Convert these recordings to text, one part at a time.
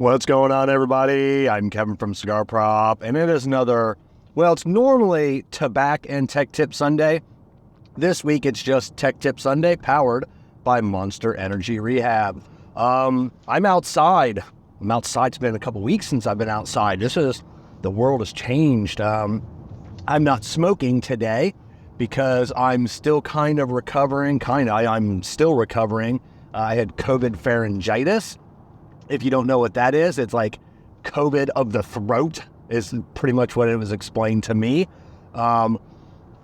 What's going on, everybody? I'm Kevin from Cigar Prop, and it is it's normally Tabak and Tech Tip Sunday. This week, it's just Tech Tip Sunday, powered by Monster Energy Rehab. I'm outside. It's been a couple weeks since I've been outside. The world has changed. I'm not smoking today because I'm still kind of recovering. I'm still recovering. I had COVID pharyngitis. If you don't know what that is, it's like COVID of the throat is pretty much what it was explained to me.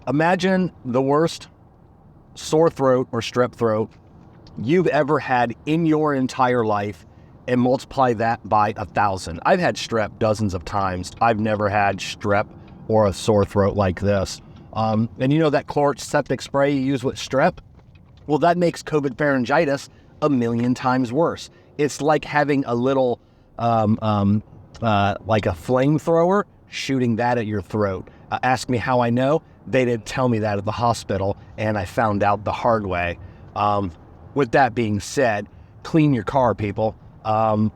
Imagine the worst sore throat or strep throat you've ever had in your entire life and multiply that by 1,000. I've had strep dozens of times. I've never had strep or a sore throat like this. And you know that Clorox septic spray you use with strep? Well, that makes COVID pharyngitis 1,000,000 times worse. It's like having a little, like a flamethrower shooting that at your throat. Ask me how I know. They didn't tell me that at the hospital, and I found out the hard way. With that being said, clean your car, people.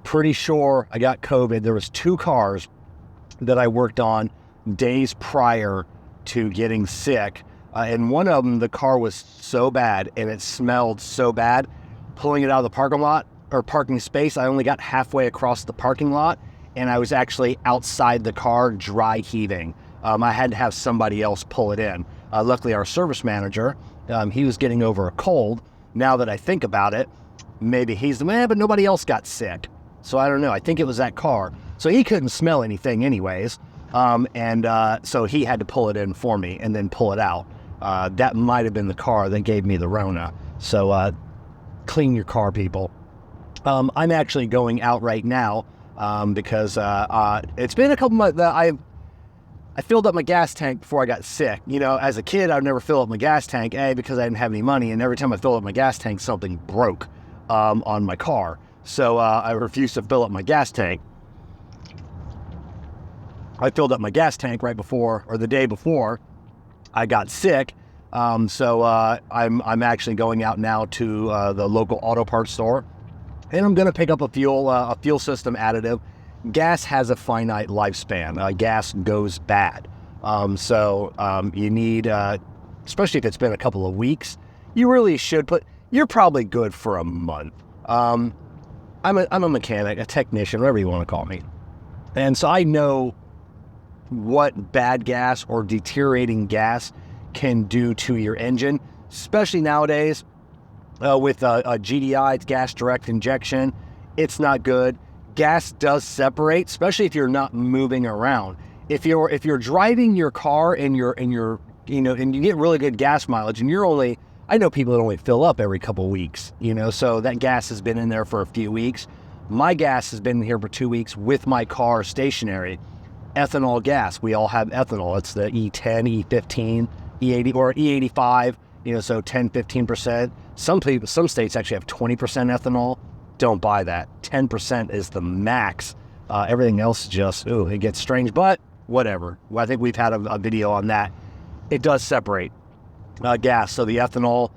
Pretty sure I got COVID. There was 2 cars that I worked on days prior to getting sick. And one of them, the car was so bad and it smelled so bad. Pulling it out of the parking lot or parking space, I only got halfway across the parking lot and I was actually outside the car dry heaving. I had to have somebody else pull it in. Luckily, our service manager, he was getting over a cold. Now that I think about it, maybe he's the man, but nobody else got sick. So I don't know. I think it was that car. So he couldn't smell anything anyways. So he had to pull it in for me and then pull it out. That might have been the car that gave me the Rona. So clean your car, people. I'm actually going out right now because it's been a couple months. I filled up my gas tank before I got sick. You know, as a kid, I'd never fill up my gas tank, because I didn't have any money, and every time I filled up my gas tank, something broke on my car. So I refused to fill up my gas tank. I filled up my gas tank right before, or the day before, I got sick. So I'm actually going out now to the local auto parts store, and I'm going to pick up a fuel system additive. Gas has a finite lifespan. Gas goes bad. You need, especially if it's been a couple of weeks, you really should you're probably good for a month. I'm a mechanic, a technician, whatever you want to call me. And so I know what bad gas or deteriorating gas can do to your engine, especially nowadays with a GDI, it's gas direct injection. It's not good. Gas does separate, especially if you're not moving around. If you're driving your car and and you get really good gas mileage, and I know people that only fill up every couple of weeks, so that gas has been in there for a few weeks. My gas has been here for 2 weeks with my car stationary. Ethanol gas, we all have ethanol. It's the E10, E15, E80 or E85, so 10-15%. Some states actually have 20% ethanol. Don't buy that. 10% is the max. Everything else just, it gets strange, but whatever. Well, I think we've had a video on that. It does separate gas. So the ethanol,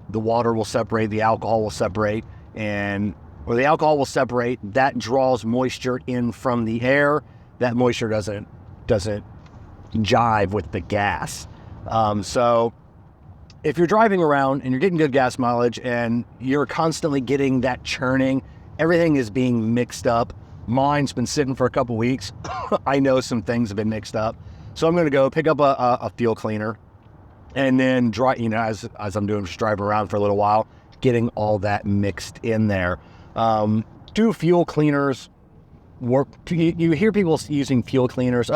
the water will separate, the alcohol will separate, or the alcohol will separate. That draws moisture in from the air. That moisture doesn't jive with the gas. So if you're driving around and you're getting good gas mileage and you're constantly getting that churning, everything is being mixed up. Mine's been sitting for a couple weeks. I know some things have been mixed up. So I'm going to go pick up a fuel cleaner and then as I'm doing, just driving around for a little while, getting all that mixed in there. Do fuel cleaners work? You hear people using fuel cleaners.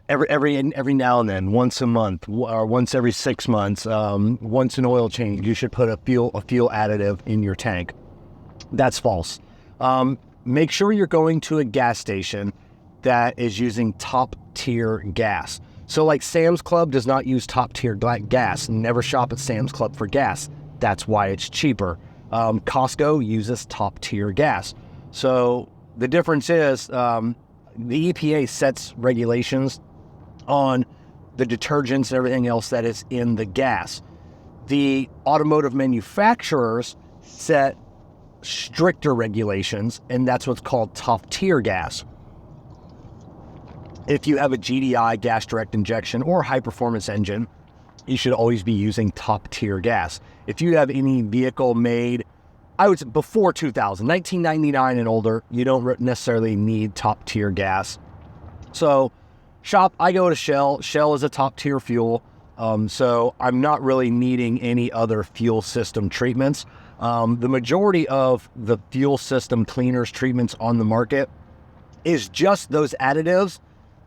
Every now and then, once a month or once every 6 months, once an oil change, you should put a fuel additive in your tank. That's false. Make sure you're going to a gas station that is using top tier gas. So like Sam's Club does not use top tier gas. Never shop at Sam's Club for gas. That's why it's cheaper. Costco uses top tier gas. So the difference is the EPA sets regulations on the detergents and everything else that is in the gas. The automotive manufacturers set stricter regulations, and that's what's called top tier gas. If you have a GDI, gas direct injection, or high performance engine, you should always be using top tier gas. If you have any vehicle made, I would say before 2000, 1999 and older, you don't necessarily need top tier gas. So I go to Shell. Shell is a top tier fuel. So I'm not really needing any other fuel system treatments. The majority of the fuel system cleaners treatments on the market is just those additives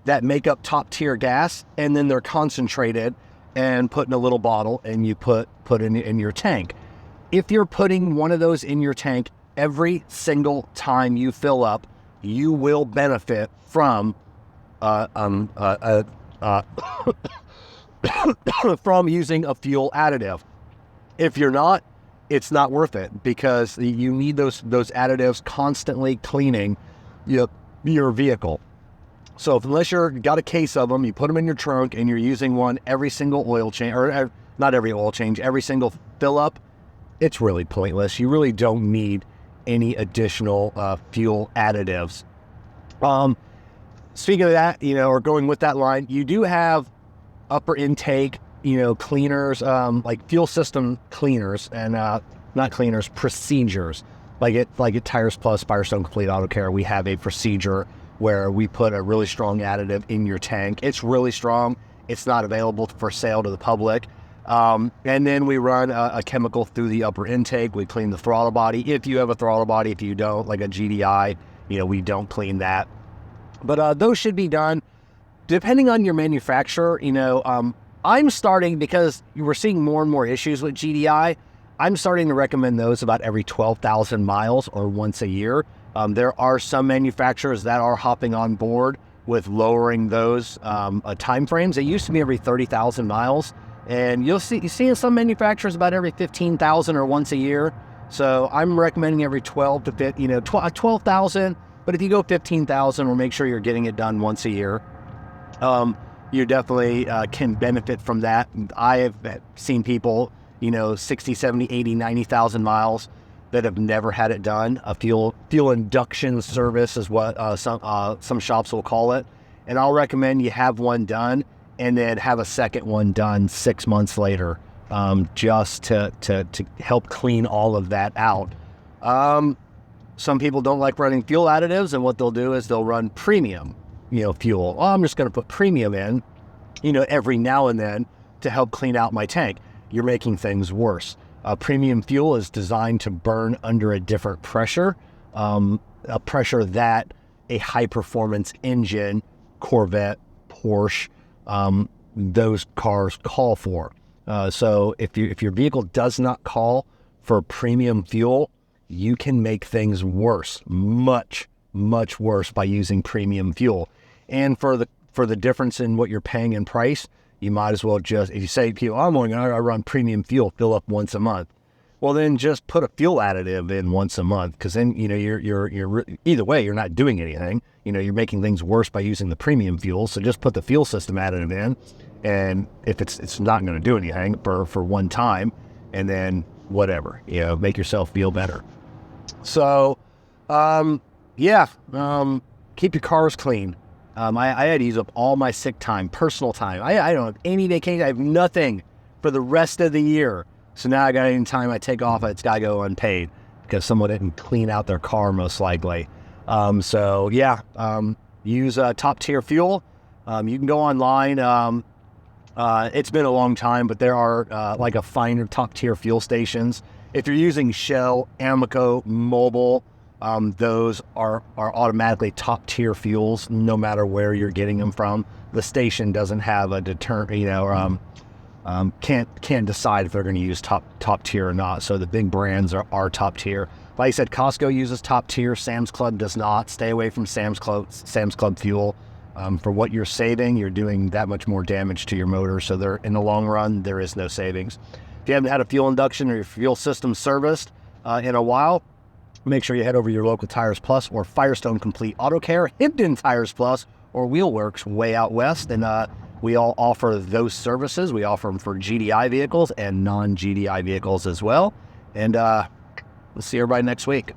that make up top tier gas, and then they're concentrated and put in a little bottle, and you put in your tank. If you're putting one of those in your tank every single time you fill up, you will benefit from from using a fuel additive. If you're not, it's not worth it, because you need those additives constantly cleaning your vehicle. So unless you've got a case of them, you put them in your trunk and you're using one every single oil change, or not every oil change, every single fill up, it's really pointless. You really don't need any additional fuel additives. Speaking of that, or going with that line, you do have upper intake, cleaners, like fuel system cleaners, and not cleaners, procedures. Like at Tires Plus, Firestone Complete Auto Care, we have a procedure where we put a really strong additive in your tank. It's really strong. It's not available for sale to the public. And then we run a chemical through the upper intake. We clean the throttle body. If you have a throttle body, if you don't, like a GDI, we don't clean that. But those should be done. Depending on your manufacturer, I'm starting, because we're seeing more and more issues with GDI, I'm starting to recommend those about every 12,000 miles or once a year. There are some manufacturers that are hopping on board with lowering those time frames. It used to be every 30,000 miles. And you see in some manufacturers about every 15,000 or once a year. So I'm recommending every 12,000. But if you go 15,000, we'll make sure you're getting it done once a year. You definitely can benefit from that. I have seen people, 60, 70, 80, 90,000 miles that have never had it done. A fuel induction service is what some shops will call it. And I'll recommend you have one done, and then have a second one done 6 months later, just to help clean all of that out. Some people don't like running fuel additives, and what they'll do is they'll run premium, fuel. Oh, I'm just going to put premium in, every now and then to help clean out my tank. You're making things worse. Premium fuel is designed to burn under a different pressure, a pressure that a high-performance engine, Corvette, Porsche, those cars call for. So if your vehicle does not call for premium fuel, you can make things worse, much, much worse, by using premium fuel. And for the difference in what you're paying in price, you might as well just, if you say to people, I'm only going to run premium fuel, fill up once a month. Well, then just put a fuel additive in once a month, because then, you're either way, you're not doing anything. You're making things worse by using the premium fuel. So just put the fuel system additive in, and if it's not going to do anything for one time, and then whatever, make yourself feel better. So, keep your cars clean. I had to use up all my sick time, personal time. I don't have any vacation. I have nothing for the rest of the year. So now I got any time I take off, it's got to go unpaid, because someone didn't clean out their car, most likely. Use top tier fuel. You can go online. It's been a long time, but there are like a finer top tier fuel stations. If you're using Shell, Amoco, Mobil, those are automatically top tier fuels, no matter where you're getting them from. The station doesn't have a can't decide if they're going to use top tier or not. So the big brands are top tier. Like I said, Costco uses top tier. Sam's Club does not. Stay away from Sam's Club fuel. For what you're saving, you're doing that much more damage to your motor. So in the long run, there is no savings. If you haven't had a fuel induction or your fuel system serviced in a while, make sure you head over to your local Tires Plus or Firestone Complete Auto Care, Hibden Tires Plus, or Wheelworks way out west. And we all offer those services. We offer them for GDI vehicles and non-GDI vehicles as well. And We'll see everybody next week.